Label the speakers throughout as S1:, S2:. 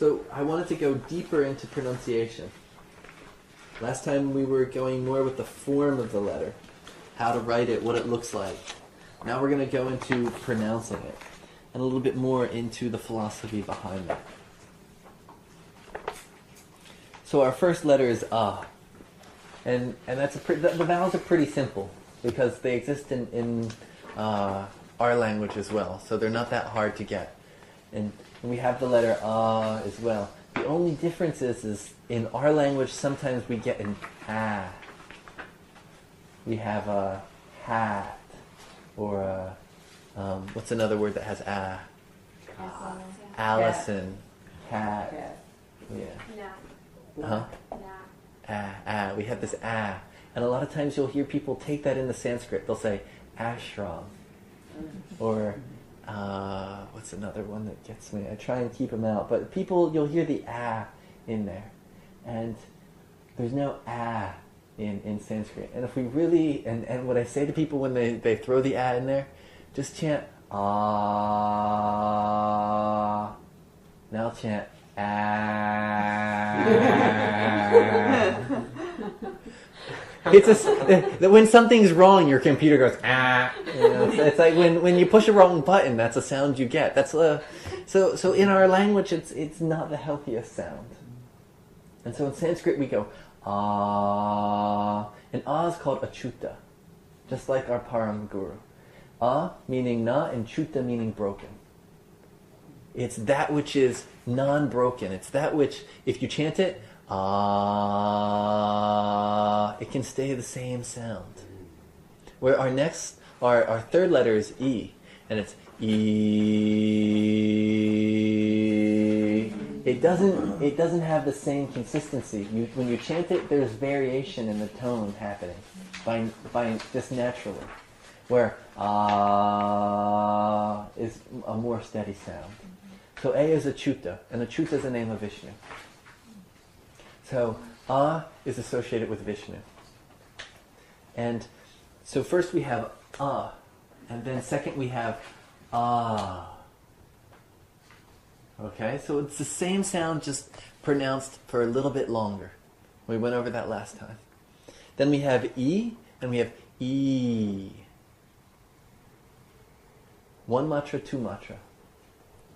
S1: So I wanted to go deeper into pronunciation. Last time we were going more with the form of the letter, how to write it, what it looks like. Now we're going to go into pronouncing it, and a little bit more into the philosophy behind it. So our first letter is A. And that's the vowels are pretty simple because they exist in our language as well. So they're not that hard to get. And we have the letter A as well. The only difference is in our language sometimes we get an A. We have a hat or a, what's another word that has A? Allison. Cat. Yeah. Huh? We have this ah. And a lot of times you'll hear people take that into Sanskrit. They'll say ashram. Or what's another one that gets me? I try and keep them out. But you'll hear the ah in there. And there's no ah in Sanskrit. And if we really, and what I say to people when they throw the ah in there, just chant ah. Now chant when something's wrong, your computer goes ah. It's like when you push a wrong button, that's a sound you get. That's so in our language, it's not the healthiest sound. And so in Sanskrit we go ah, and ah is called achyuta, just like our Paramguru. Ah meaning not, and chuta meaning broken. It's that which is non-broken. It's that which, if you chant it, ah, it can stay the same sound. Where our third letter is E, and it's E. It doesn't have the same consistency. When you chant it, there's variation in the tone happening by just naturally. Where ah is a more steady sound. So A is achyuta, and achyuta is the name of Vishnu. So A is associated with Vishnu. And so first we have A, and then second we have Ah. Okay, so it's the same sound, just pronounced for a little bit longer. We went over that last time. Then we have E, and we have E. One matra, two matra.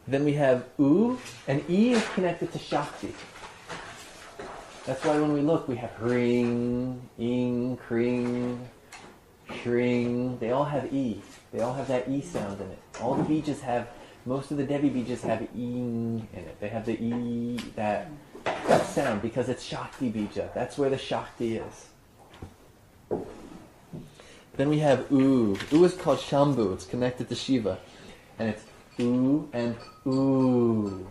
S1: Then we have U, and E is connected to Shakti. That's why when we look, we have ring, ing, kring, shring. They all have E. They all have that E sound in it. All the bijas have, most of the Devi bijas have ing in it. They have the E, that sound, because it's Shakti bija. That's where the Shakti is. Then we have U. U is called Shambhu. It's connected to Shiva. And it's U and U.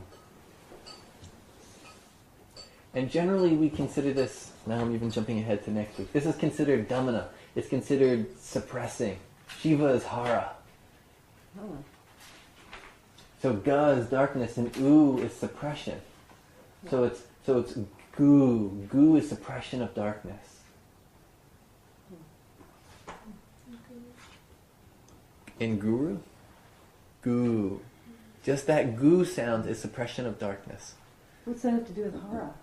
S1: And generally we consider this, now I'm even jumping ahead to next week, this is considered damana. It's considered suppressing. Shiva is hara. Oh. So ga is darkness and U is suppression. So it's gu. Gu is suppression of darkness. In guru? Gu. Just that gu sound is suppression of darkness.
S2: What's that have to do with hara?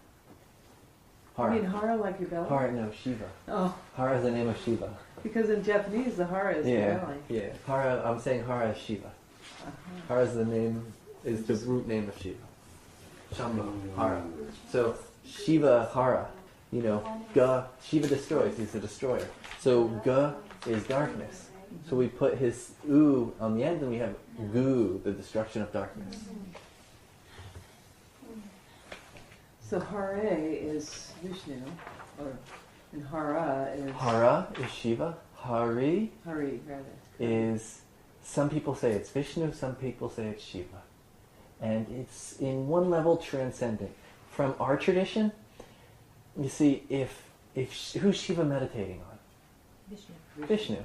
S1: Hara.
S2: You mean hara like your belly?
S1: Hara, no, Shiva.
S2: Oh.
S1: Hara is the name of Shiva.
S2: Because in Japanese the hara is the belly.
S1: Yeah. Hara, I'm saying hara is Shiva. Hara is the root name of Shiva. Shambhu, hara. So Shiva, hara. Ga, Shiva destroys, he's the destroyer. So ga is darkness. So we put his U on the end and we have gu, the destruction of darkness.
S2: So hare is Vishnu, and hara is...
S1: Hara is Shiva. Hari is, some people say it's Vishnu, some people say it's Shiva. And it's in one level transcendent. From our tradition, you see, who's Shiva meditating on? Vishnu.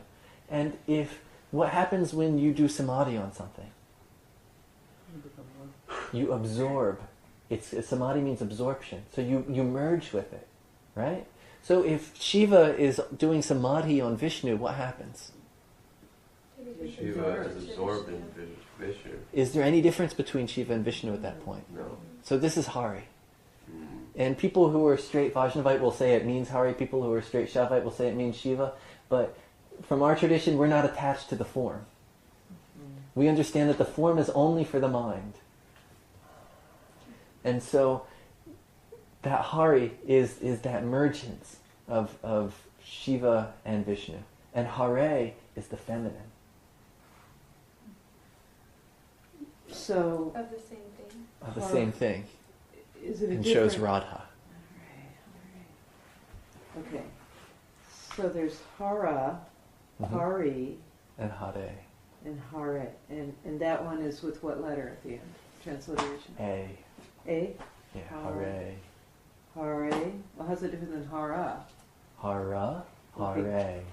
S1: And what happens when you do samadhi on something? You absorb. Samadhi means absorption. So you merge with it, right? So if Shiva is doing samadhi on Vishnu, what happens?
S3: Shiva is absorbed in Vishnu.
S1: Is there any difference between Shiva and Vishnu at that point?
S3: No.
S1: So this is Hari. And people who are straight Vaishnavite will say it means Hari. People who are straight Shaivite will say it means Shiva. But from our tradition, we're not attached to the form. We understand that the form is only for the mind. And so that Hari is that mergence of Shiva and Vishnu. And Hare is the feminine.
S2: So
S3: of the same thing.
S1: Of the same thing.
S2: Is it a
S1: and
S2: different...
S1: shows Radha.
S2: Okay. So there's Hara, Hari,
S1: and Hare.
S2: And Hare. And that one is with what letter at the end? Transliteration?
S1: A.
S2: A?
S1: Yeah, Hare.
S2: Hare. Well, how's it different than Hara?
S1: Hara, Hare.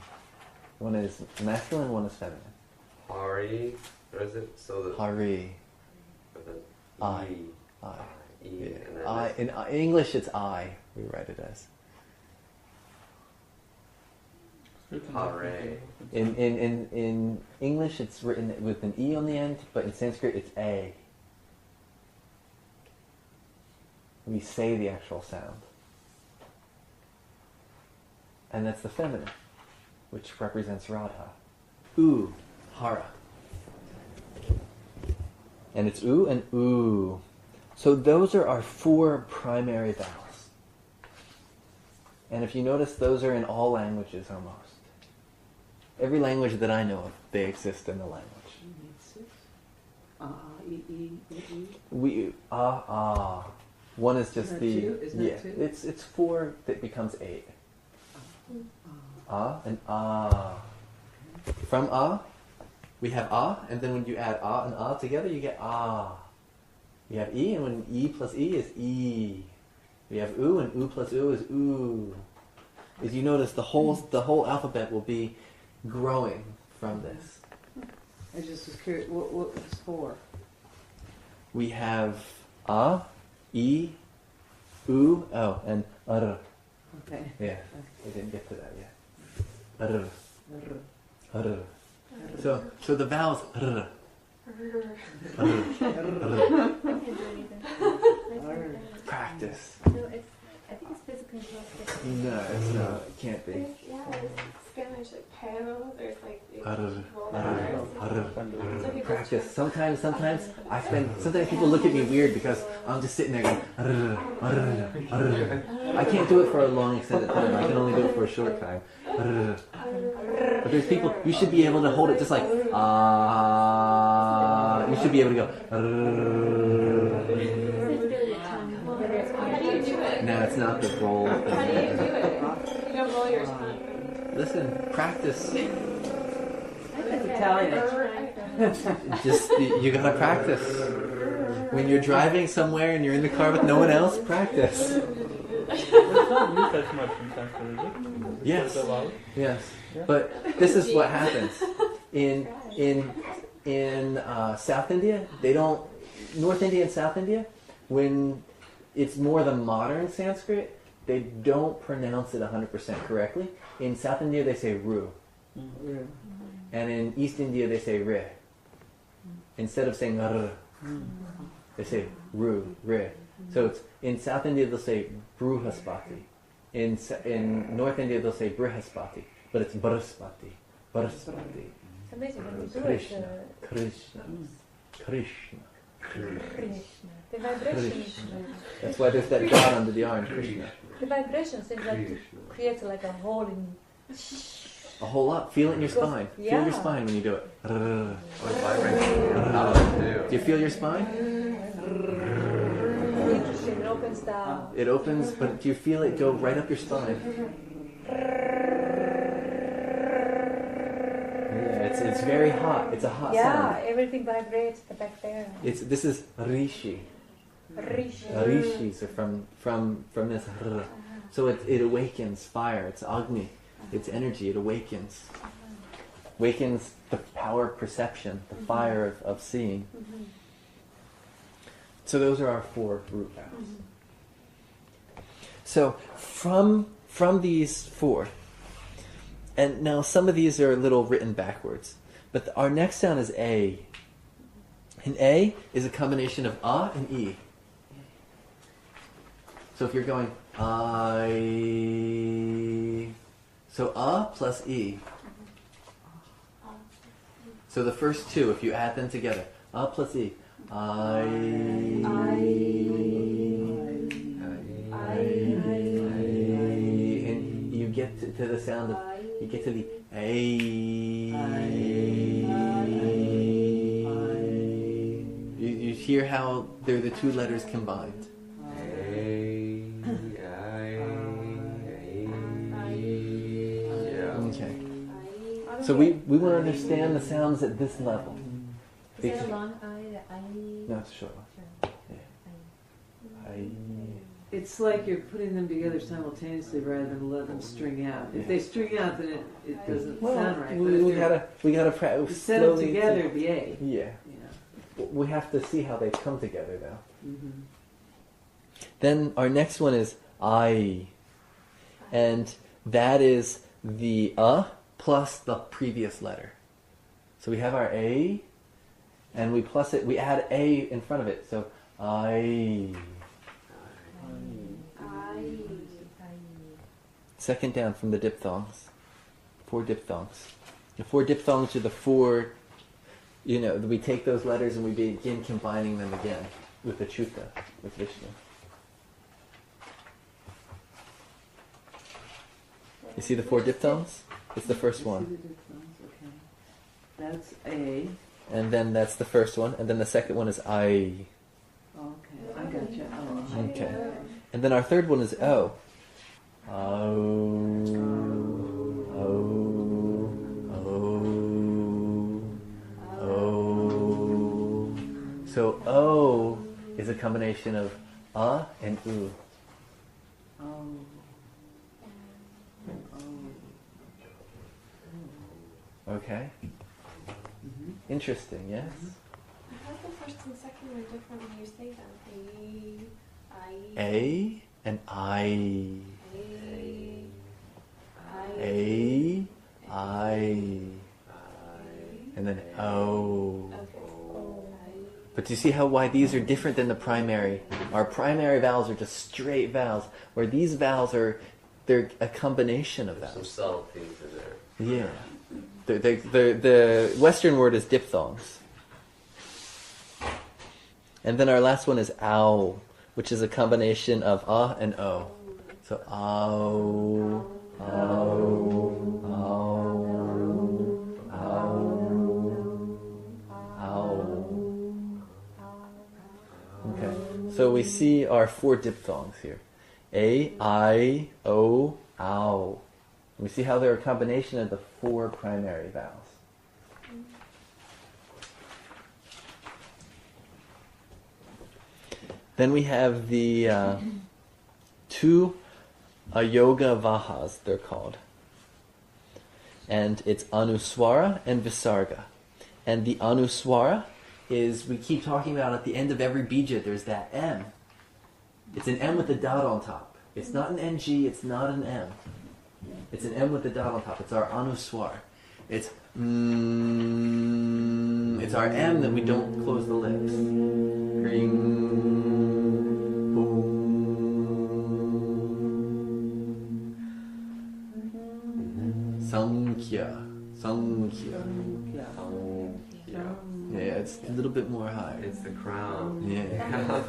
S1: One is masculine, one is feminine.
S4: Hari, or is it? So the
S1: Hari. I.
S4: I. E,
S1: Yeah.
S4: and then
S1: I. In English, it's I. We write it as.
S4: Hare.
S1: In English, it's written with an E on the end, but in Sanskrit, it's A. We say the actual sound. And that's the feminine, which represents Radha. U, Hara. And it's U and U. So those are our four primary vowels. And if you notice, those are in all languages almost. Every language that I know of, they exist in the language. We One is just
S2: Isn't
S1: the
S2: that two? Isn't that two?
S1: It's four that becomes 8. And From we have and then when you add and together, you get You have E, and when E plus E is E. We have U, and U plus U is U. As you notice, the whole alphabet will be growing from this.
S2: I just was curious, what was 4?
S1: We have E, U, and R.
S2: Okay.
S1: Yeah, we didn't get to that yet. R. So the vowels R. Practice.
S3: No, I think it's physically impossible.
S1: No, it's not. It can't be.
S3: Yeah, it's Spanish, like pero, there's like
S1: Practice. Sometimes people look at me weird because I'm just sitting there going I can't do it for a long extended time. I can only do it for a short time. But there's people, you should be able to hold it just like you should be able to go No, it's not the roll.
S3: How do you do it? You don't roll your tongue.
S1: Listen, practice.
S2: That's Italian.
S1: Just, you gotta practice. When you're driving somewhere and you're in the car with no one else, practice.
S5: It's not used as much in Sanskrit, is it?
S1: Yes. Yes.
S5: Yeah.
S1: But this is what happens. In South India, they don't, North India and South India, when it's more the modern Sanskrit, they don't pronounce it 100% correctly. In South India, they say ru. And in East India, they say re. Instead of saying r, they say ru, re. So it's, in South India, they'll say bruhaspati. In North India, they'll say brihaspati. But it's Baraspati. Baraspati.
S3: It's amazing when you do
S1: Krishna.
S3: it.
S1: Krishna. Krishna.
S3: The vibration
S1: Krishna. That's why there's that dot under the R in Krishna.
S3: The vibration seems like to create like a hole in.
S1: A whole lot. Feel it in your spine.
S3: Yeah.
S1: Feel your spine when you do it.
S4: What vibration?
S1: Do you feel your spine?
S3: It opens down.
S1: It opens, but do you feel it go right up your spine? Yeah, it's very hot. It's a hot sound.
S3: Everything vibrates the back there.
S1: This is rishi. Rishis are from this. So it awakens fire. It's Agni. It's energy. It awakens the power of perception, the fire of seeing. So those are our 4 root vowels. So from these 4, and now some of these are a little written backwards, but our next sound is A. And A is a combination of A and E. So if you're going I, so plus E. So the first two, if you add them together, plus E. And you get to the sound of, you get to the A. You hear how they're the two letters combined. Okay. So we want to understand the sounds at this level.
S3: Is it a long I?
S1: No, it's a short one. Yeah.
S2: It's like you're putting them together simultaneously rather than let them string out. If they string out, then it doesn't sound right.
S1: We gotta practice.
S2: Set them together, the A.
S1: Yeah. We have to see how they come together, though.
S2: Mm-hmm.
S1: Then our next one is I, and that is the plus the previous letter. So we have our A, and we plus it. We add A in front of it. So I. Second down from the diphthongs. 4 diphthongs. The 4 diphthongs are the 4. We take those letters and we begin combining them again with the Achyuta, with Vishnu. You see the 4 diphthongs? It's the first one.
S2: See the diphthongs, okay. That's A.
S1: And then that's the first one, and then the second one is I.
S2: Okay, I gotcha. Oh,
S1: Okay. And then our third one is O. O. So O is a combination of and U. Okay. Mm-hmm. Interesting, yes?
S6: How's the first and second one different when you say them? A
S1: and I. And then O. But do you see why these are different than the primary? Our primary vowels are just straight vowels, where these vowels they're a combination of vowels.
S4: Some subtleties in there.
S1: Yeah. The Western word is diphthongs. And then our last one is ow, which is a combination of and o. So ow, ow, ow, ow, ow. Okay, so we see our 4 diphthongs here. A, I, O, ow. We see how they're a combination of the 4 primary vowels. Then we have the 2 Yogavahas, they're called. And it's Anuswara and Visarga. And the Anuswara is, we keep talking about at the end of every bija, there's that M. It's an M with a dot on top. It's not an NG, it's not an M. It's an M with a dot on top. It's our Anuswar. It's it's our M that we don't close the lips. Sankhya. Yeah, it's a little bit more high.
S4: It's the crown.
S1: Yeah.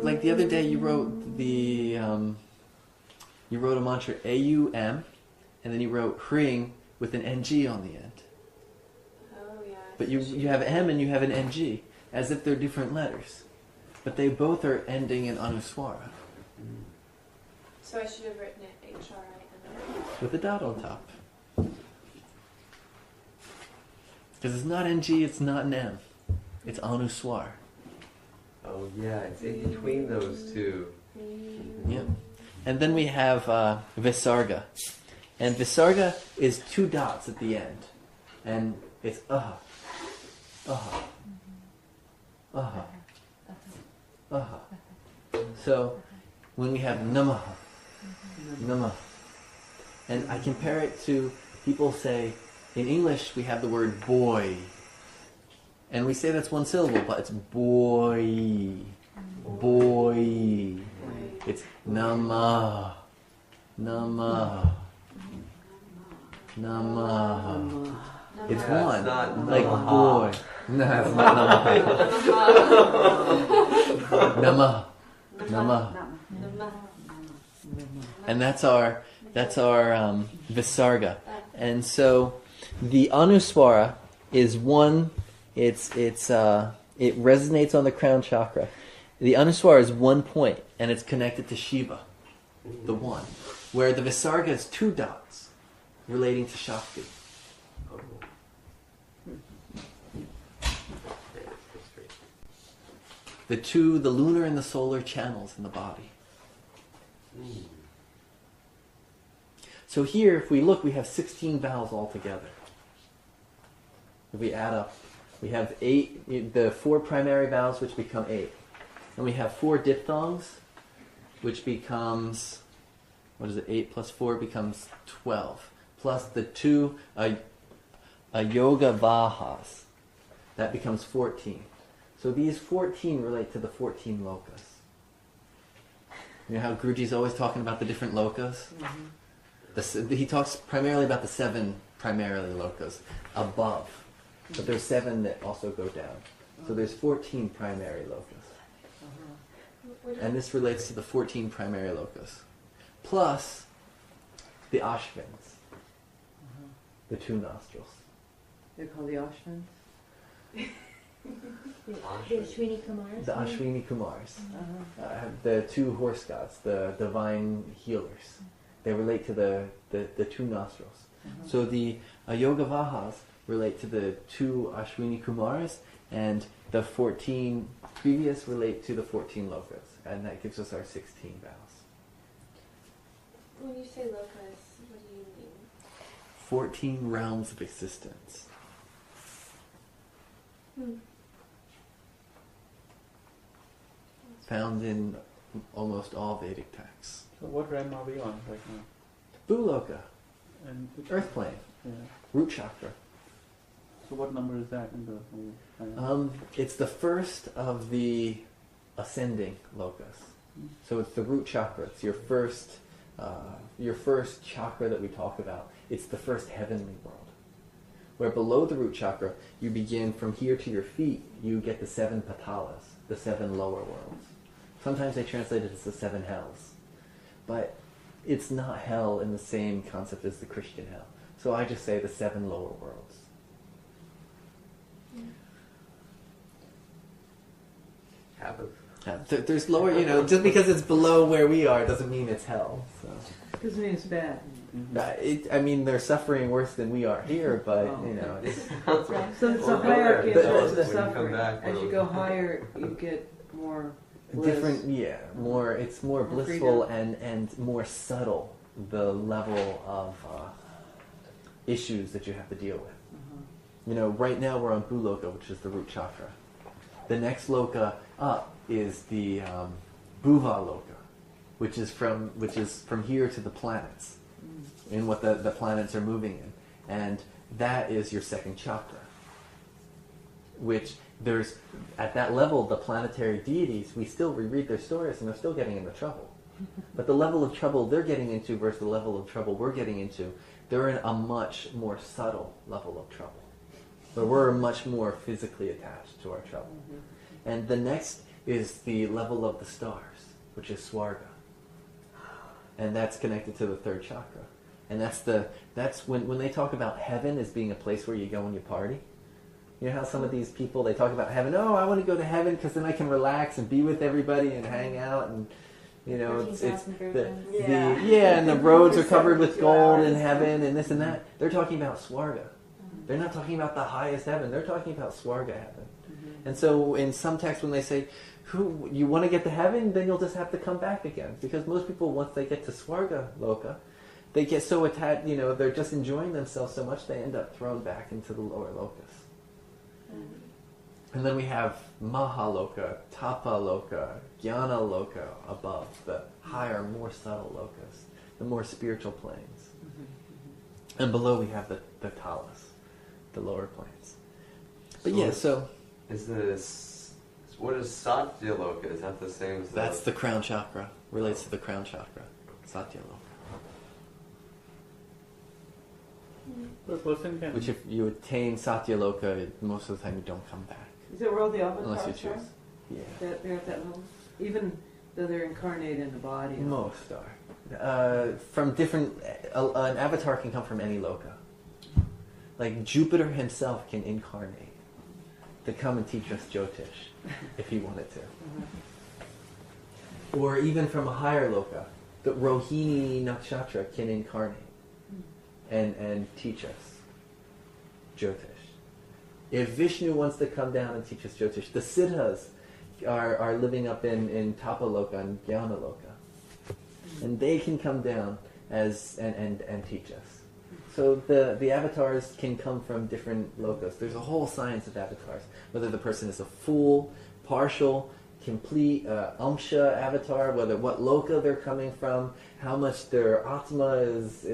S1: Like the other day, you wrote you wrote a mantra AUM, and then you wrote Hring with an NG on the end.
S6: Oh yeah.
S1: But you have M and you have an NG, as if they're different letters, but they both are ending in Anuswara.
S6: So I should have written it HRI
S1: With a dot on top. Because it's not NG, it's not an M. It's Anuswar.
S4: Oh yeah, it's in between those two.
S1: Yep. And then we have Visarga. And Visarga is 2 dots at the end. And it's So when we have Namaha, and I compare it to, people say, in English we have the word boy. And we say that's one syllable, but it's boy. Boy. It's nama. Nama. Nama. It's one. Like boy. No, it's not nama. Nama. And that's our visarga. And so the anuswara is one. It resonates on the crown chakra. The anuswara is 1 point, and it's connected to Shiva, the one. Where the visarga is 2 dots, relating to Shastri. The lunar and the solar channels in the body. So here, if we look, we have 16 vowels altogether. If we add up, we have 8, the 4 primary vowels, which become 8. And we have 4 diphthongs, which becomes, 8 plus 4 becomes 12. Plus the 2 Yogavahas, that becomes 14. So these 14 relate to the 14 lokas. You know how Guruji's always talking about the different lokas? Mm-hmm. He talks primarily about the 7 primarily lokas above. But there's 7 that also go down. So there's 14 primary lokas. And this relates to the 14 primary lokas. Plus the ashvins. The 2 nostrils.
S2: They're called the ashvins?
S3: The Ashwini Kumars.
S1: The Ashwini Kumars. The 2 horse gods, the divine healers. They relate to the 2 nostrils. So the Yogavahas relate to the 2 Ashwini Kumars, and the 14 previous relate to the 14 lokas. And that gives us our 16 vowels.
S6: When you say lokas, what do you mean?
S1: 14 realms of existence. Found in almost all Vedic texts.
S5: So what realm are we on right now?
S1: Bhuloka,
S5: And
S1: earth plane,
S5: Yeah.
S1: root chakra.
S5: So what number is that in the?
S1: It's the first of the ascending lokas. So it's the root chakra. It's your first chakra that we talk about. It's the first heavenly world. Where below the root chakra, you begin from here to your feet, you get the 7 patalas, the 7 lower worlds. Sometimes they translate it as the 7 hells. But it's not hell in the same concept as the Christian hell. So I just say the 7 lower worlds. There's lower, just because it's below where we are doesn't mean it's hell. So.
S2: Doesn't mean it's bad.
S1: They're suffering worse than we are here, but, it's...
S2: So it's a hierarchy in terms of
S4: When you come
S2: suffering.
S4: back,
S2: As you go higher, you get more bliss.
S1: Different, it's more blissful and more subtle, the level of issues that you have to deal with. Right now we're on Bhuloka, which is the root chakra. The next loka up is the Bhuva loka, which is from here to the planets, in what the planets are moving in. And that is your second chakra, which there's, at that level, the planetary deities, we read their stories and they're still getting into trouble. But the level of trouble they're getting into versus the level of trouble we're getting into, they're in a much more subtle level of trouble. But we're much more physically attached to our trouble. And the next is the level of the stars, which is Swarga. And that's connected to the 3rd chakra. And that's when they talk about heaven as being a place where you go and you party. You know how some of these people, they talk about heaven, I want to go to heaven because then I can relax and be with everybody and hang out and, it's and the roads are covered with gold in heaven and this and that. They're talking about Swarga. They're not talking about the highest heaven. They're talking about Swarga heaven. And so in some texts when they say, you want to get to heaven, then you'll just have to come back again. Because most people, once they get to Swarga Loka, they get so attached, they're just enjoying themselves so much, they end up thrown back into the lower lokas. And then we have Mahaloka, Tapa Loka, Jnana Loka above, the higher, more subtle lokas, the more spiritual planes. And below we have the talas, the lower planes. But
S4: Is this, what is Satya Loka? Is that the same as
S1: That's the crown chakra. Relates to the crown chakra. Satya Loka.
S5: The person can.
S1: Which if you attain Satya Loka, most of the time you don't come back.
S2: Is that where all the avatars
S1: Unless you choose.
S2: are?
S1: Yeah.
S2: They're at that level? Even though they're incarnate in the body?
S1: Most are. From different... an avatar can come from any loka. Like Jupiter himself can incarnate to come and teach us Jyotish, if he wanted to. Or even from a higher loka, the Rohini Nakshatra can incarnate and teach us Jyotish. If Vishnu wants to come down and teach us Jyotish, the Siddhas are living up in Tapaloka and Jnanaloka. And they can come down and teach us. So the avatars can come from different lokas. There's a whole science of avatars. Whether the person is a full, partial, complete, amsha avatar, what loka they're coming from, how much their atma is.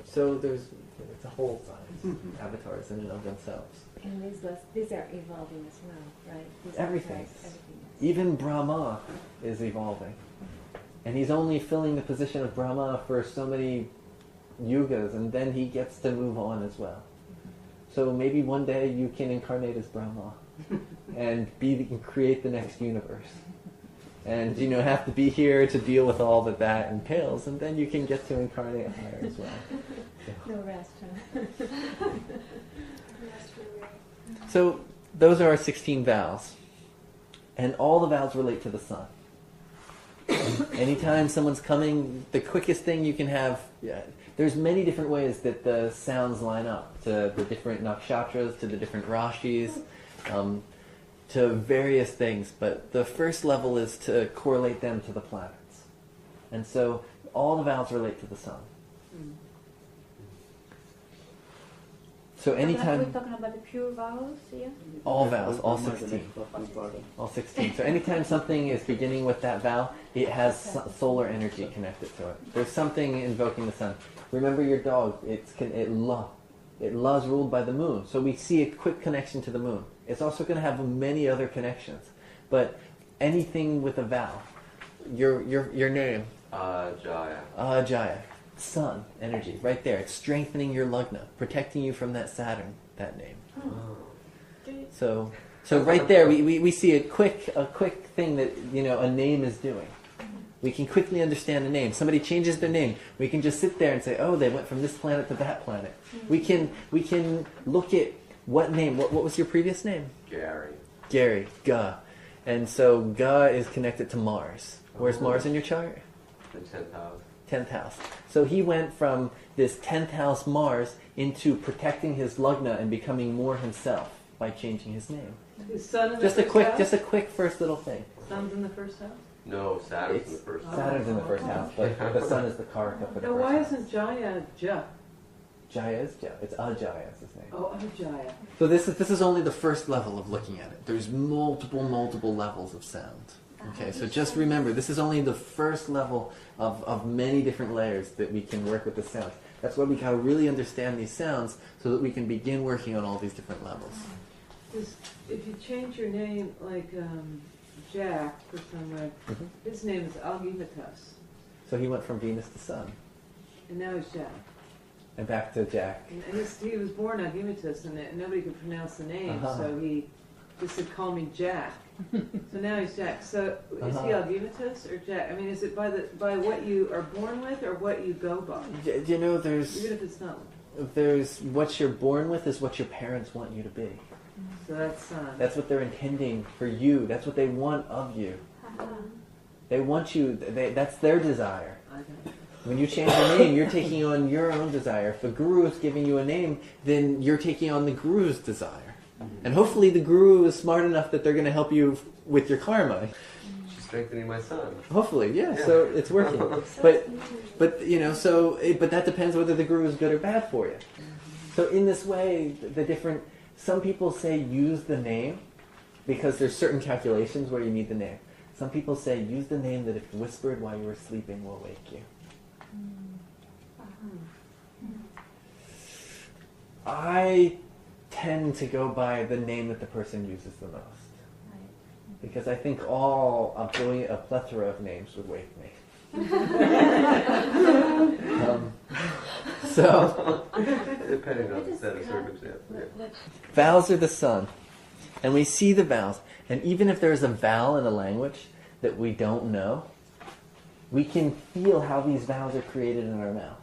S1: So it's a whole science. Avatars in and of themselves.
S7: And these are evolving as well, right? These
S1: Everything.
S7: avatars, everything is.
S1: Even Brahma is evolving. And he's only filling the position of Brahma for so many yugas, and then he gets to move on as well. So maybe one day you can incarnate as Brahma and create the next universe. And have to be here to deal with all that entails, and then you can get to incarnate higher as well.
S7: No rest, huh?
S1: So those are our 16 vowels. And all the vowels relate to the sun. Anytime someone's coming, the quickest thing you can have, there's many different ways that the sounds line up to the different nakshatras, to the different rashis, to various things. But the first level is to correlate them to the planets. And so all the vowels relate to the sun. So anytime...
S3: We're talking about the pure vowels here?
S1: All vowels, all 16. All 16. So anytime something is beginning with that vowel, it has solar energy connected to it. There's something invoking the sun. Remember your dog, La is ruled by the moon. So we see a quick connection to the moon. It's also going to have many other connections. But anything with a vowel, your name. Ajaya. Sun energy, right there. It's strengthening your lugna, protecting you from that Saturn, that name. So right there, we see a quick thing that a name is doing. We can quickly understand a name. Somebody changes their name. We can just sit there and say, oh, they went from this planet to that planet. We can look at what name. What was your previous name? Gary. Ga. And so Ga is connected to Mars. Where's Mars in your chart?
S4: The 10th house.
S1: 10th house. So he went from this 10th house Mars into protecting his lugna and becoming more himself by changing his name.
S2: Is sun in
S1: Just
S2: the
S1: a
S2: first
S1: quick,
S2: house?
S1: just a quick first little thing.
S2: Sun's in the first house?
S4: No, Saturn's in the first house.
S1: Saturn's in the first house, but the sun is the karaka for the
S2: Now,
S1: first
S2: why
S1: house.
S2: isn't Jaya Ja?
S1: Jaya is Jaya. It's Ajaya is his name.
S2: Oh, Jaya.
S1: So this is only the first level of looking at it. There's multiple levels of sound. Okay, so just remember, this is only the first level of many different layers that we can work with the sounds. That's why we gotta really understand these sounds so that we can begin working on all these different levels.
S2: If you change your name, like Jack for somewhere, his name is Algimatus,
S1: So he went from Venus to Sun,
S2: and now he's Jack.
S1: and back to Jack.
S2: And he was born Algimatus, and nobody could pronounce the name, so he just said, call me Jack. So now he's Jack. So is he Algimatus or Jack? I mean, is it by what you are born with or what you go by?
S1: There's
S2: Even if it's not.
S1: there's what you're born with is what your parents want you to be.
S2: So that's Sun.
S1: That's what they're intending for you. That's what they want of you. They want you. That's their desire. When you change your name, you're taking on your own desire. If the guru is giving you a name, then you're taking on the guru's desire. And hopefully the guru is smart enough that they're going to help you with your karma.
S4: She's strengthening my son.
S1: Hopefully, yeah. So it's working. But but that depends whether the guru is good or bad for you. So in this way, some people say use the name because there's certain calculations where you need the name. Some people say use the name that if whispered while you were sleeping will wake you. I tend to go by the name that the person uses the most.
S3: Right.
S1: Because I think a plethora of names would wake me. So,
S4: depending on the set of circumstances. Yeah.
S1: vowels are the sun. And we see the vowels. And even if there's a vowel in a language that we don't know, we can feel how these vowels are created in our mouth.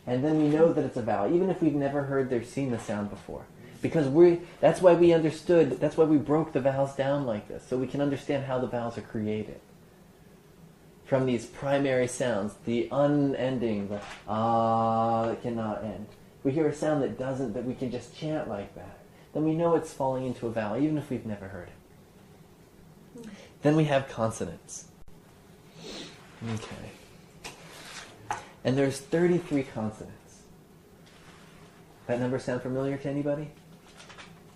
S1: And then we know that it's a vowel, even if we've never heard or seen the sound before. Because that's why we understood, that's why we broke the vowels down like this, so we can understand how the vowels are created. From these primary sounds, the unending, the that cannot end. We hear a sound that we can just chant like that. Then we know it's falling into a vowel, even if we've never heard it. Then we have consonants. Okay. And there's 33 consonants. That number sound familiar to anybody?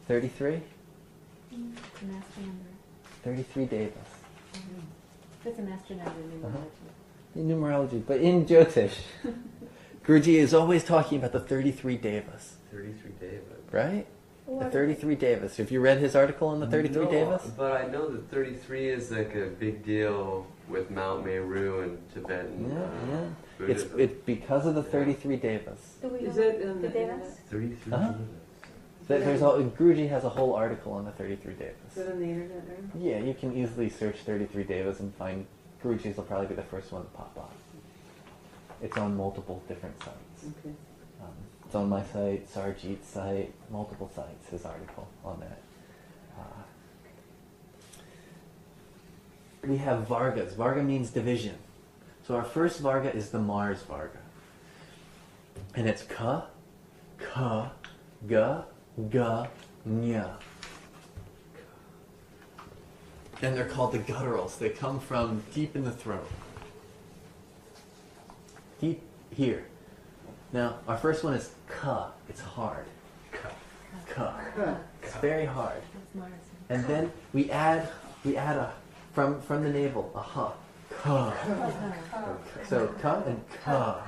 S1: 33?
S7: It's an master number.
S1: 33 devas.
S7: It's a master number in numerology.
S1: In numerology. But in Jyotish, Guruji is always talking about the 33 devas.
S4: 33 devas.
S1: Right? The 33 devas. Have you read his article on the 33 devas?
S4: But I know that 33 is like a big deal with Mount Meru and Tibetan Buddhism.
S1: It's because of the 33 devas.
S3: Do we
S2: Is
S3: know
S2: it in
S3: the
S2: the
S3: devas?
S4: 33
S1: Uh-huh. Guruji has a whole article on the 33
S2: Is
S1: devas.
S2: that on the internet now?
S1: Yeah, you can easily search 33 devas and find Guruji's will probably be the first one to pop up. It's on multiple different sites.
S2: Okay.
S1: It's on my site, Sarjeet's site, multiple sites, his article on that. We have vargas. Varga means division. So our first varga is the Mars varga. And it's ka, ka, ga, ga, nya. And they're called the gutturals. They come from deep in the throat. Deep here. Now, our first one is ka. It's hard. Ka. It's very hard. And then we add a from the navel a ha. Ka. So ka and ka.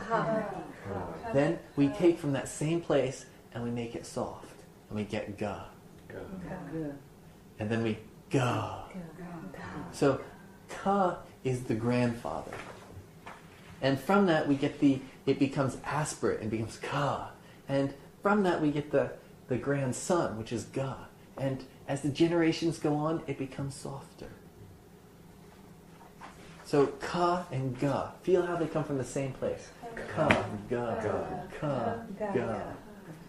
S1: Then we take from that same place and we make it soft. And we get ga. And then we ga. So ka is the grandfather. And from that we get it becomes aspirate and becomes ka. And from that we get the grandson, which is ga. And as the generations go on, it becomes softer. So ka and ga. Feel how they come from the same place. Ka, ga, ka, ga.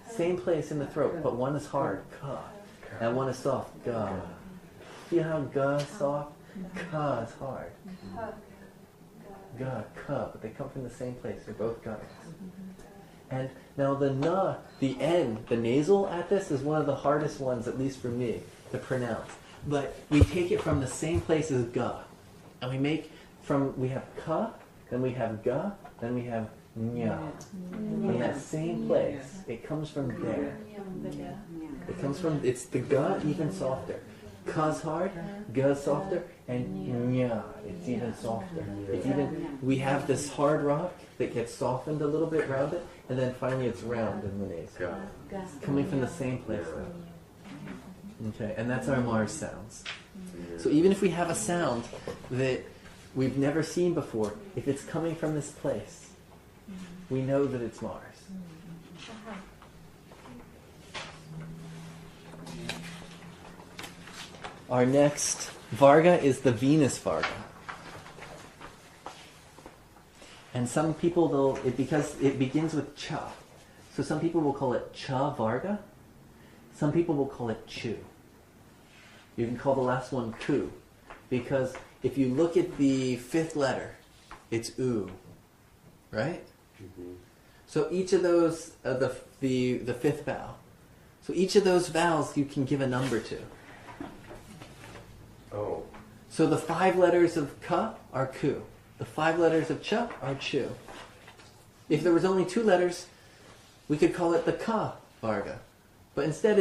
S1: Same place in the throat, but one is hard, ka. And one is soft, ga. Feel how ga is soft? Ka is hard. Ga, ka, but they come from the same place. They're both guts. And now the na, the N, the nasal at this is one of the hardest ones, at least for me, to pronounce. But we take it from the same place as ga. And we have ka, then we have ga, then we have nya. From that same place. It comes from there. It comes from, it's the ga even softer. Ka's hard, ga's softer, and nya, it's even softer. It's even, we have this hard rock that gets softened a little bit rounded, and then finally it's round in the nasal. It's coming from the same place though. Okay, and that's our Mars sounds. So even if we have a sound that we've never seen before, if it's coming from this place, we know that it's Mars. Our next Varga is the Venus Varga. And some people, because it begins with cha. So some people will call it cha Varga. Some people will call it chu. You can call the last one ku. Because if you look at the fifth letter, it's u. Right? Mm-hmm. So each of those, the fifth vowel. So each of those vowels you can give a number to.
S4: Oh.
S1: So the 5 letters of ka are ku. The 5 letters of cha are chu. If there was only 2 letters, we could call it the ka varga. But instead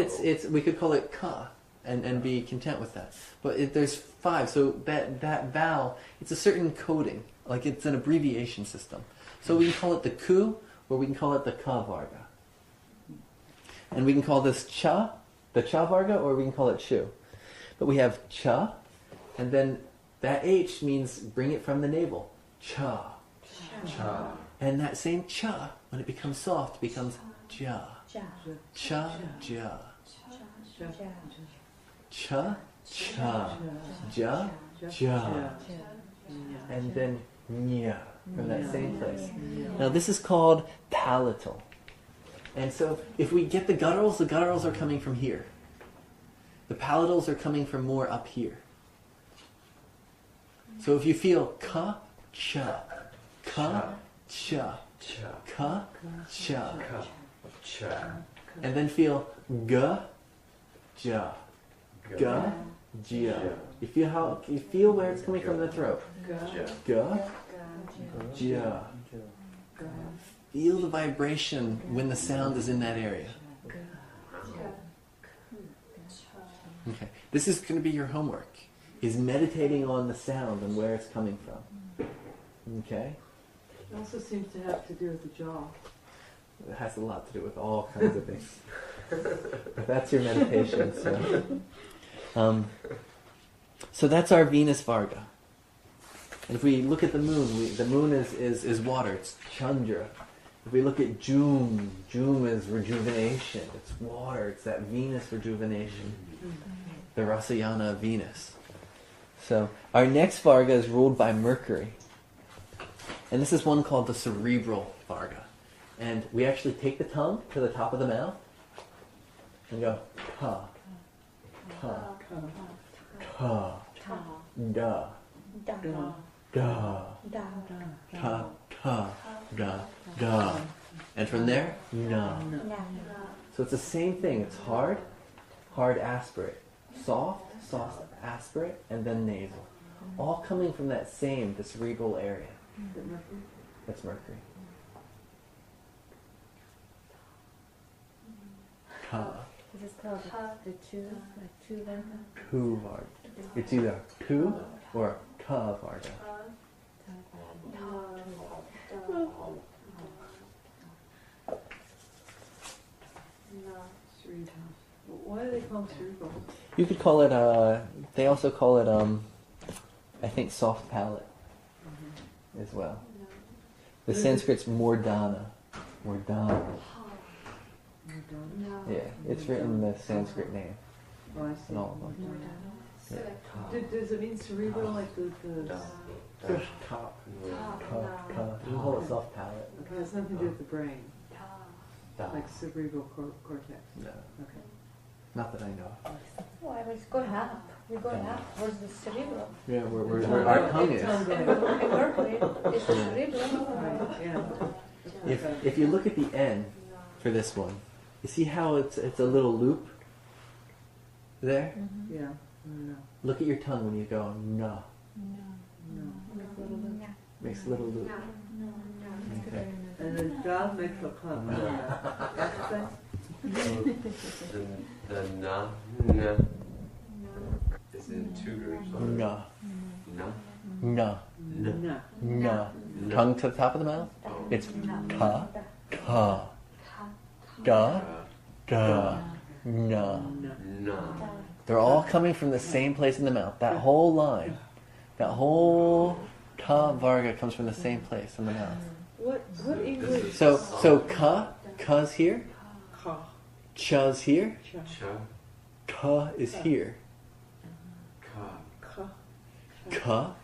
S1: we could call it ka and be content with that. But there's 5, so that vowel, it's a certain coding. Like it's an abbreviation system. So we can call it the ku, or we can call it the ka varga. And we can call this cha, the cha varga, or we can call it chu. But we have cha, and then that H means bring it from the navel. Cha.
S4: Cha.
S1: And that same cha, when it becomes soft, becomes ja.
S3: Ja.
S1: Cha, ja.
S3: Ja.
S1: Cha, cha. Ja, ja. And then nya, from that same place. Now this is called palatal. And so if we get the gutturals are coming from here. The palatals are coming from more up here. So if you feel ka, cha, ka, cha, ka, cha,
S4: Cha.
S1: and then feel ga, ja, ga, ja. You feel where it's coming from the throat. Ga, ja. Feel the vibration when the sound is in that area. Okay. This is going to be your homework, is meditating on the sound and where it's coming from. Okay?
S2: It also seems to have to do with the jaw.
S1: It has a lot to do with all kinds of things. But that's your meditation. So that's our Venus Varga. And if we look at the moon, the moon is water. It's Chandra. If we look at June is rejuvenation. It's water. It's that Venus rejuvenation. The Rasayana of Venus. So our next Varga is ruled by Mercury. And this is one called the cerebral Varga. And we actually take the tongue to the top of the mouth and go ta, ta, ta, da, da, ta, ta, da, da. And from there, na. So it's the same thing. It's hard, hard aspirate. Soft, soft aspirate, and then nasal. All coming from that same, the cerebral area. That's Mercury. Ka.
S7: This is called the two, like two varga.
S1: Tu Varga. It's either tu or ta Varga.
S2: Why do they call them cerebral?
S1: You could call it, they also call it, I think, soft palate as well. The Sanskrit's Mordana. Mordana. Yeah, it's written the Sanskrit name.
S2: Oh, I see.
S1: And all of them. Yeah.
S2: Does it mean cerebral like the
S1: Just top. Top. You can call it soft palate.
S2: Okay, it has nothing to do with the brain,
S1: Da.
S2: like cerebral cortex.
S1: No,
S2: Okay.
S1: not that I know of.
S3: Oh, I was going up. We're going up. Where's the cerebral?
S1: Yeah, where our tongue is.
S3: In Mercury, it's the cerebral.
S2: Right, yeah.
S1: If you look at the N for this one, you see how it's a little loop there?
S2: Yeah. No.
S1: Look at your tongue when you go na.
S2: No.
S1: Makes a little loop. Okay.
S2: And then God makes a club.
S4: The na is in two groups.
S1: Na.
S4: Na.
S1: Na.
S2: No.
S1: Na. Tongue to the top of the mouth. It's ka, ka, da, da, na.
S4: Na.
S1: They're all coming from the same place in the mouth. That whole line, that whole ta varga comes from the same place in the mouth.
S2: What English?
S1: So ka's here,
S2: Ka.
S1: cha's here,
S4: Cha.
S1: ka is here.
S4: Ka.
S2: Ka.
S1: Ka,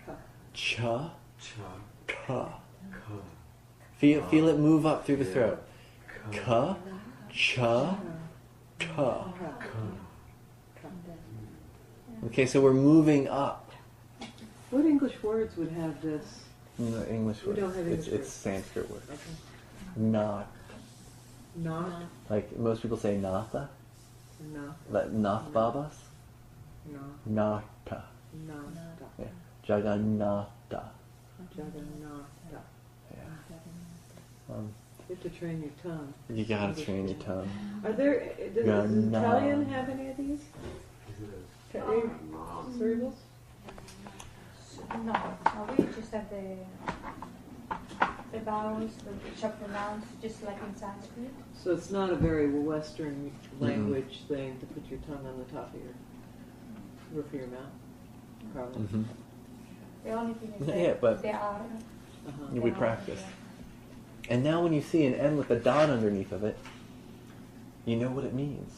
S2: Ka.
S1: cha,
S4: Cha.
S1: ka.
S4: Ka.
S1: Feel it move up through the throat.
S4: Ka.
S1: Ka, cha, ka. Okay, so we're moving up.
S2: What English words would have this?
S1: No, English
S2: We
S1: word.
S2: don't have English
S1: It's
S2: words.
S1: Sanskrit word.
S2: Okay.
S1: Not.
S2: Not.
S1: Like most people say natha.
S2: No.
S1: Like nath babas.
S2: No.
S1: Nata.
S2: No.
S1: Yeah. Jagannatha.
S2: Jagannatha.
S1: Yeah.
S2: You have to train your tongue.
S1: You gotta train your tongue.
S2: Are there? Does Italian have any of these? Cerebrals?
S3: No, we just have the the vowels, which are pronounced just like in Sanskrit.
S2: So it's not a very Western language thing to put your tongue on the top of your roof of your mouth. Probably.
S1: Mm-hmm.
S3: The only thing is
S1: Yeah, but
S3: they are.
S1: we practice. And now when you see an N with a dot underneath of it, you know what it means.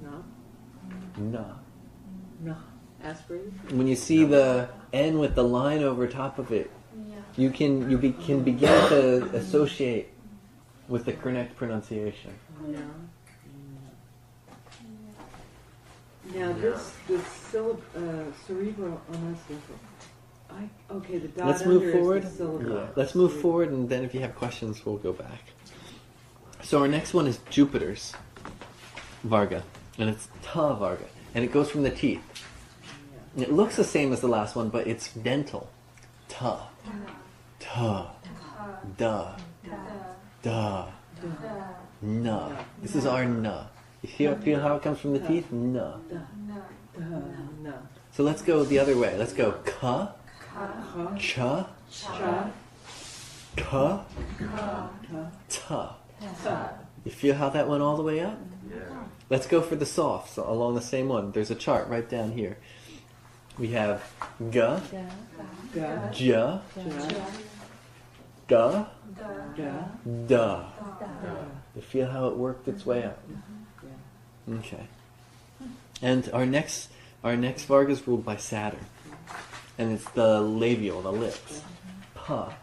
S2: No.
S1: No.
S2: No. Aspirated?
S1: When you see the N with the line over top of it, you can begin to associate with the correct pronunciation.
S2: No. Now this cerebral, okay, the dot
S1: Let's
S2: under
S1: move forward.
S2: is the syllable.
S1: Yeah. Let's move forward, and then if you have questions, we'll go back. So our next one is Jupiter's Varga, and it's Ta Varga, and it goes from the teeth. And it looks the same as the last one, but it's dental. Ta, ta, da, da, na. This is our na. You feel how it comes from the teeth? Na.
S2: No.
S1: So let's go the other way. Let's go ka, cha, ka, ta. You feel how that went all the way up?
S4: Yeah.
S1: Let's go for the softs along the same one. There's a chart right down here. We have ga, ja, da, da. You feel how it worked its way up? Okay. And our next Varga is ruled by Saturn. And it's the labial, the lips. Pa,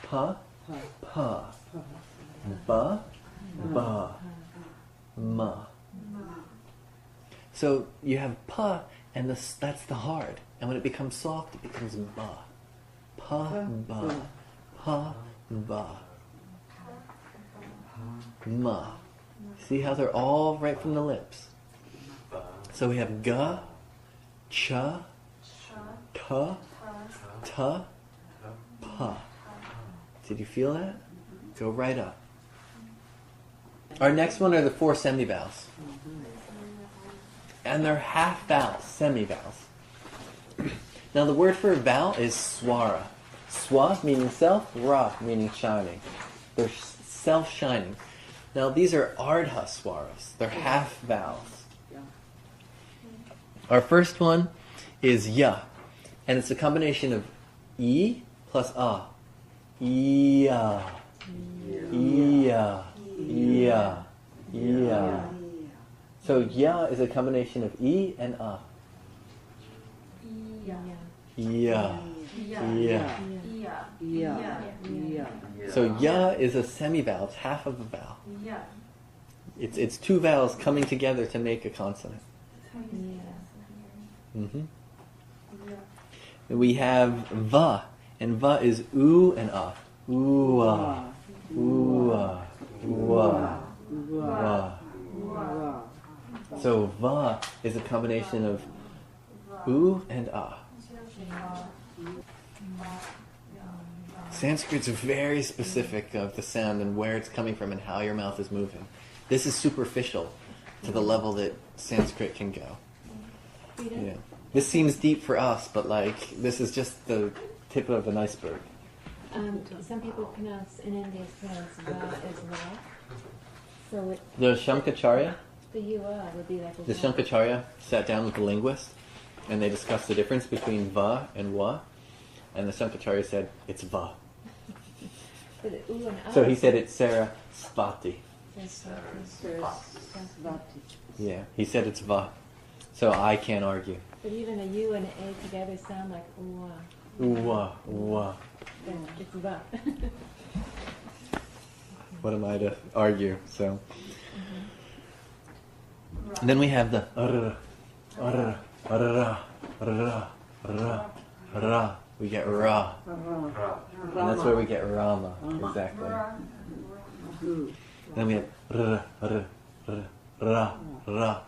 S1: pa, pa, ba, ba, ma. So you have pa, and that's the hard. And when it becomes soft, it becomes ba. Pa, ba, pa, ba, ma. See how they're all right from the lips? So we have ga, cha, ka, ta, pa. Did you feel that? Go right up. Our next one are the 4 semivowels. And they're half vowels, semivowels. Now the word for vowel is swara. Swa meaning self, ra meaning shining. They're self-shining. Now these are ardha swaras. They're half vowels. Our first one is ya. And it's a combination of e plus a. Ya. Ya. Ya. Ya. So ya is a combination of e and a. Ya. Ya. So ya is a semivowel. It's half of a vowel. It's 2 vowels coming together to make a consonant. Mm-hmm. And we have va, and va is oo and a. Ooh-ah. Ooh-ah. Ooh-ah. Ooh-ah. So va is a combination of oo and a. Sanskrit's very specific of the sound and where it's coming from and how your mouth is moving. This is superficial to the level that Sanskrit can go. Yeah. This seems deep for us, but this is just the tip of an iceberg.
S7: Some people pronounce, in India, pronounce va as well. So
S1: The Shankaracharya,
S7: the ua would be like a
S1: the
S7: va.
S1: Shankaracharya sat down with the linguist, and they discussed the difference between va and wa, and the Shankaracharya said, it's va.
S7: But the u and a.
S1: So he said it's Sarasvati.
S2: Sarasvati.
S1: Yeah, he said it's va. So I can't argue.
S7: But even a u and an a together sound like ua.
S1: Ooh-wah, ooh-wah.
S7: Then it's va.
S1: What am I to argue? So, and then we have the ra. We get ra, and that's where we get Rama. Exactly. Then we have ra, la.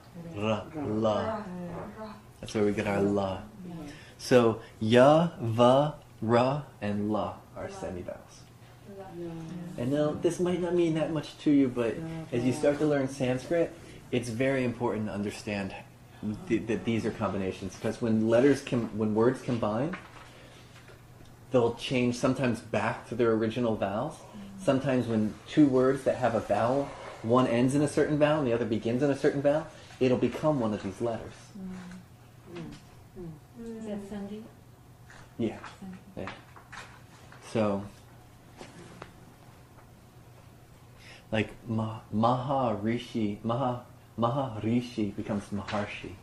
S1: That's where we get our la. So ya, va, ra, and la are semivowels. And now this might not mean that much to you, but as you start to learn Sanskrit, it's very important to understand that these are combinations, because when words combine, they'll change sometimes back to their original vowels. Sometimes when two words that have a vowel, one ends in a certain vowel and the other begins in a certain vowel, it'll become one of these letters.
S7: Is that Sanji?
S1: Yeah. Yeah. So, like Maharishi becomes Maharshi.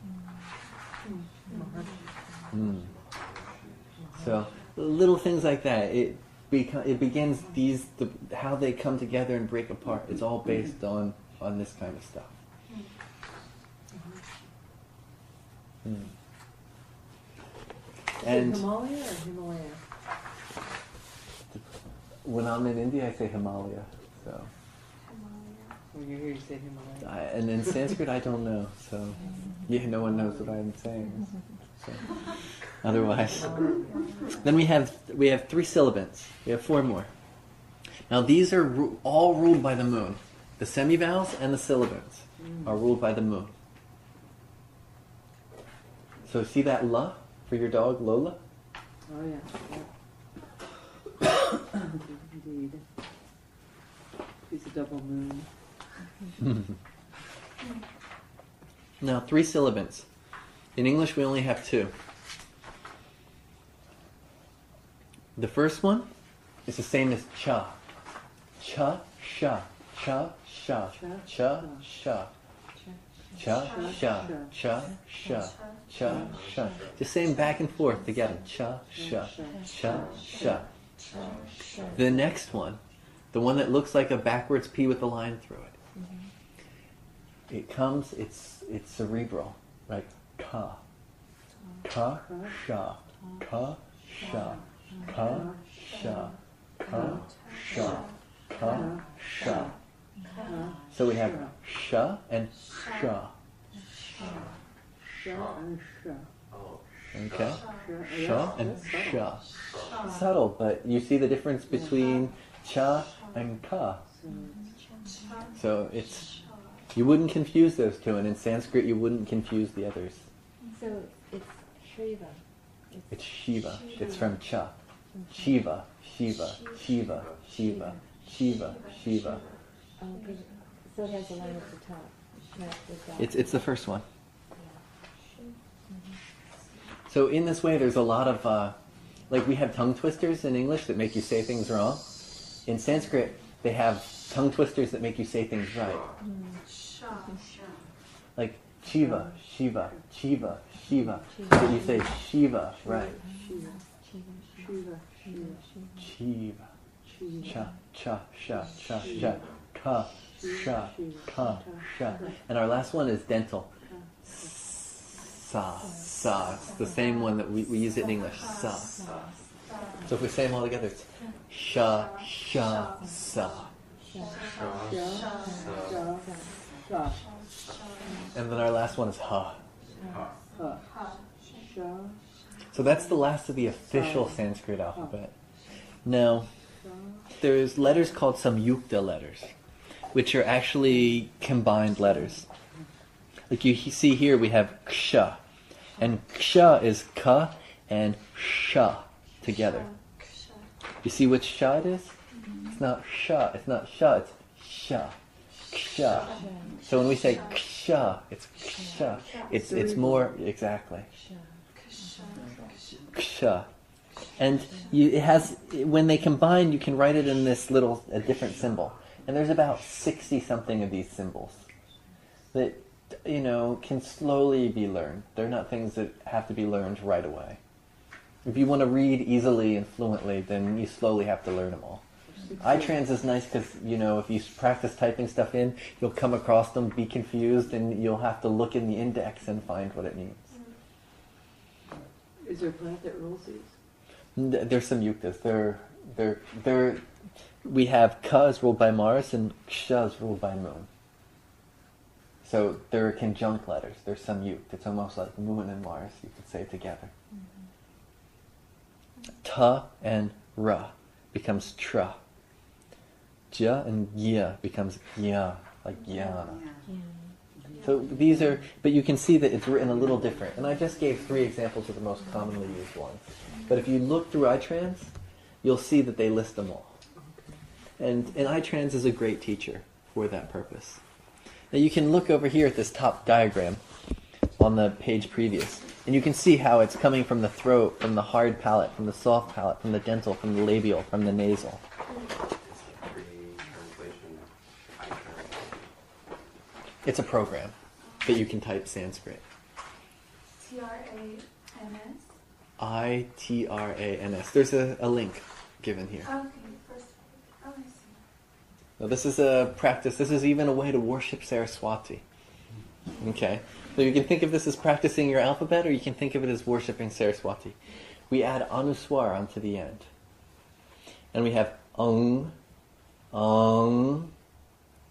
S1: So little things like that. It begins how they come together and break apart. It's all based on this kind of stuff. And
S2: Himalaya or Himalaya?
S1: when I'm in India, I say Himalaya. So.
S2: When you're here, you say Himalaya.
S1: And in Sanskrit, I don't know. So, yeah, no one knows what I'm saying. So, otherwise, then we have 3 sibilants. We have 4 more. Now these are all ruled by the moon. The semivowels and the sibilants are ruled by the moon. So see that la for your dog, Lola?
S2: Oh yeah. Indeed. She's a double moon.
S1: Now 3 sibilants. In English we only have 2. The first one is the same as cha. Cha, sha, cha, sha, cha, sha. Cha, sha, cha, sha, cha, sha. Just saying back and forth together. Cha, sha, cha, sha. The next one, the one that looks like a backwards P with a line through it. It's cerebral, like ka. Ka, sha, ka, sha, ka, sha, ka, sha, ka, sha. So we have sha and sha. Okay? Sha and sha. Subtle, but you see the difference between cha and ka. So you wouldn't confuse those two, and in Sanskrit you wouldn't confuse the others.
S7: So it's Shiva.
S1: It's Shiva. It's from cha. Shiva, Shiva, Shiva, Shiva, Shiva, Shiva.
S7: So it has a line at the top.
S1: It's the first one. So in this way, there's a lot of, like we have tongue twisters in English that make you say things wrong. In Sanskrit, they have tongue twisters that make you say things right. Like Shiva, Shiva, Shiva, Shiva. So you say Shiva, right? Shiva. Cha, cha, sha, cha, sha. Ka, sha, ka, sha. And our last one is dental. Sa, sa. It's the same one that we use it in English. Sa. So if we say them all together, it's sha, sha, sa. And then our last one is ha. So that's the last of the official Sanskrit alphabet. Now, there's letters called samyukta letters, which are actually combined letters. Like you see here, we have ksha. And ksha is ka and sha together. You see which sha it is? It's not sha, it's sha. Ksha. So when we say ksha, it's ksha. It's more, exactly. Ksha. And when they combine, you can write it in this a different symbol. And there's about 60 something of these symbols that, can slowly be learned. They're not things that have to be learned right away. If you want to read easily and fluently, then you slowly have to learn them all. iTrans is nice because, if you practice typing stuff in, you'll come across them, be confused, and you'll have to look in the index and find what it means.
S2: Is there a planet that rules these?
S1: There's some yuktas. We have ka is ruled by Mars and ksha is ruled by Moon. So they're conjunct letters. There's some yukt. It's almost like Moon and Mars, you could say together. Ta and ra becomes tra. Ja and gya becomes gya, like jnana. So these are, but you can see that it's written a little different. And I just gave 3 examples of the most commonly used ones. But if you look through iTrans, you'll see that they list them all. And iTrans is a great teacher for that purpose. Now you can look over here at this top diagram on the page previous, and you can see how it's coming from the throat, from the hard palate, from the soft palate, from the dental, from the labial, from the nasal. It's a program that you can type Sanskrit.
S6: Trans?
S1: ITRANS. There's a link given here.
S6: Okay, first. Oh, I see.
S1: Now this is a practice. This is even a way to worship Saraswati. Okay? So you can think of this as practicing your alphabet, or you can think of it as worshiping Saraswati. We add anuswar onto the end. And we have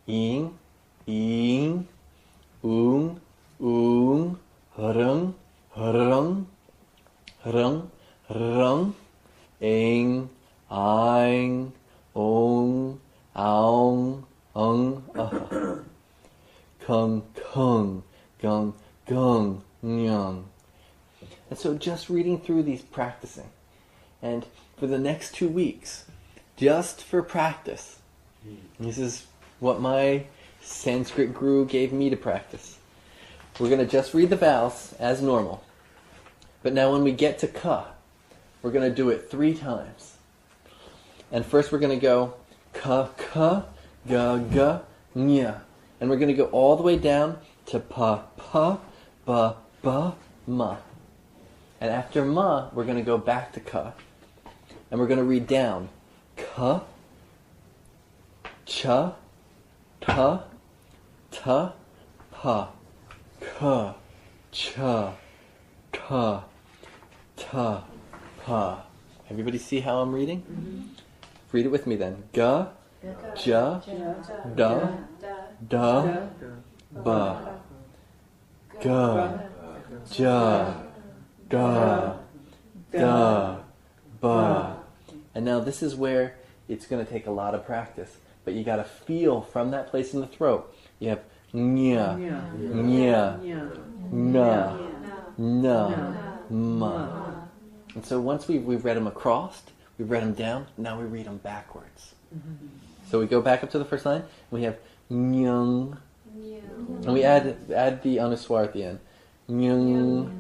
S1: ing, ing, harang, harang, harang, harang, ing, aing, ong, aung, kung, kung, gung, gung, nyang. And so just reading through these, practicing. And for the next 2 weeks, just for practice, this is what my Sanskrit guru gave me to practice. We're going to just read the vowels as normal. But now when we get to ka, we're going to do it 3 times. And first we're going to go ka, ka, ga, ga, nya. And we're going to go all the way down to pa, pa, ba, ba, ma. And after ma, we're going to go back to ka. And we're going to read down ka, cha, ta, ta, pa, ka, cha, ta, ta, pa. Everybody see how I'm reading? Mm-hmm. Read it with me then. Ga, ja, da, da, ba. Ga, ja, da, da, ba. And now this is where it's going to take a lot of practice. But you got to feel from that place in the throat. You have nya, nya, na, na, ma. And so once we've read them across, we've read them down, now we read them backwards. So we go back up to the first line, and we have nyung, and we add the anuswar at the end. Nyung,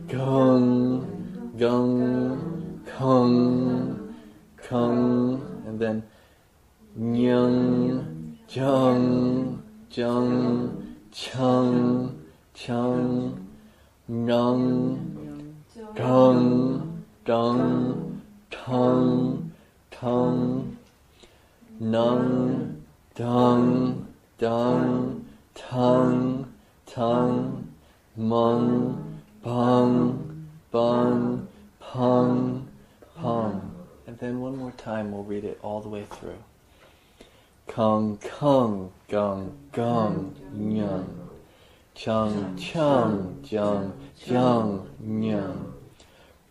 S1: gung, gung, kung, kung, and then nyung, jung, jung, chung, chung, nung, dung, dung, tung, tung, nung, dung, dung, tung, tung, mung, bung, bung, pung, pung. And then one more time we'll read it all the way through. Kung, kung, gung, gung, nyung. Chung, chung, jung, jung, nyung.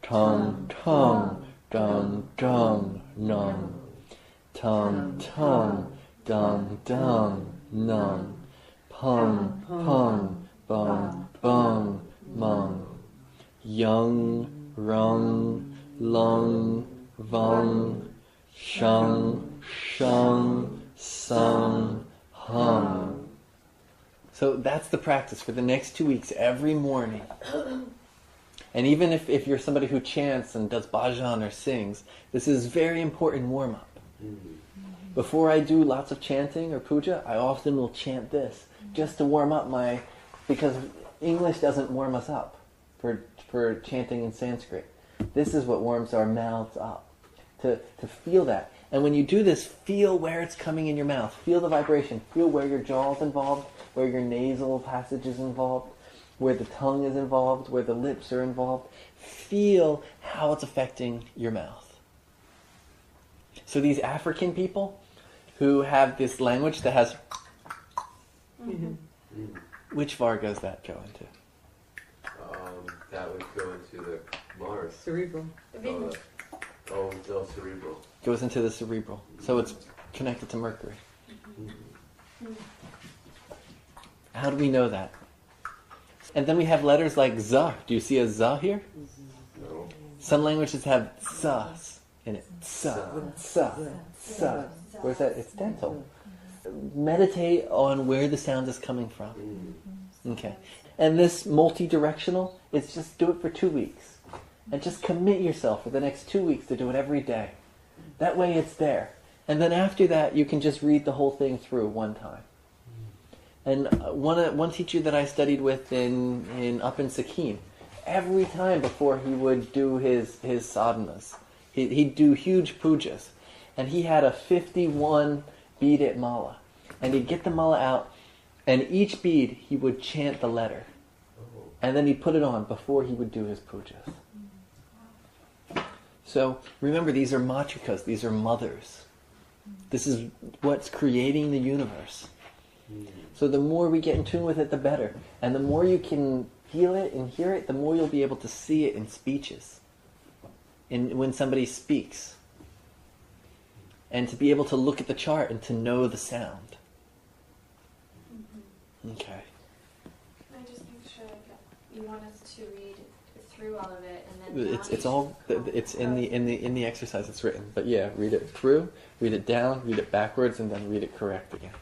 S1: Tung, tung, dung, dung, nung. Tung, tung, dung, dung, nung. Pung, pung, bung, bung, mung. Yung, rung, lung, vung, shung, shung, sung, hung. So that's the practice for the next 2 weeks, every morning. And even if you're somebody who chants and does bhajan or sings, this is very important warm-up. Before I do lots of chanting or puja, I often will chant this, just to warm up because English doesn't warm us up for chanting in Sanskrit. This is what warms our mouths up, to feel that. And when you do this, feel where it's coming in your mouth. Feel the vibration. Feel where your jaw is involved, where your nasal passage is involved, where the tongue is involved, where the lips are involved. Feel how it's affecting your mouth. So these African people who have this language that has... Which varga does that go into?
S4: That would go into the Mars.
S2: Cerebral.
S4: Oh, no, cerebral.
S1: Goes into the cerebral. So it's connected to Mercury. How do we know that? And then we have letters like za. Do you see a za here?
S4: No.
S1: Some languages have zas. in it. Sa, sa, sa. Where's that? It's dental. Meditate on where the sound is coming from. Okay. And this multi-directional, it's just do it for 2 weeks. And just commit yourself for the next 2 weeks to do it every day. That way it's there. And then after that, you can just read the whole thing through one time. And one teacher that I studied with up in Sikkim, every time before he would do his sadhanas, he'd do huge pujas. And he had a 51 beaded mala. And he'd get the mala out, and each bead he would chant the letter. And then he'd put it on before he would do his pujas. So remember, these are matrikas, these are mothers. This is what's creating the universe. So the more we get in tune with it, the better. And the more you can feel it and hear it, the more you'll be able to see it in speeches. When somebody speaks. And to be able to look at the chart and to know the sound. Okay.
S6: I just make sure that you want us to read through all of it, and then
S1: it's in the exercise it's written. But yeah, read it through, read it down, read it backwards, and then read it correct again.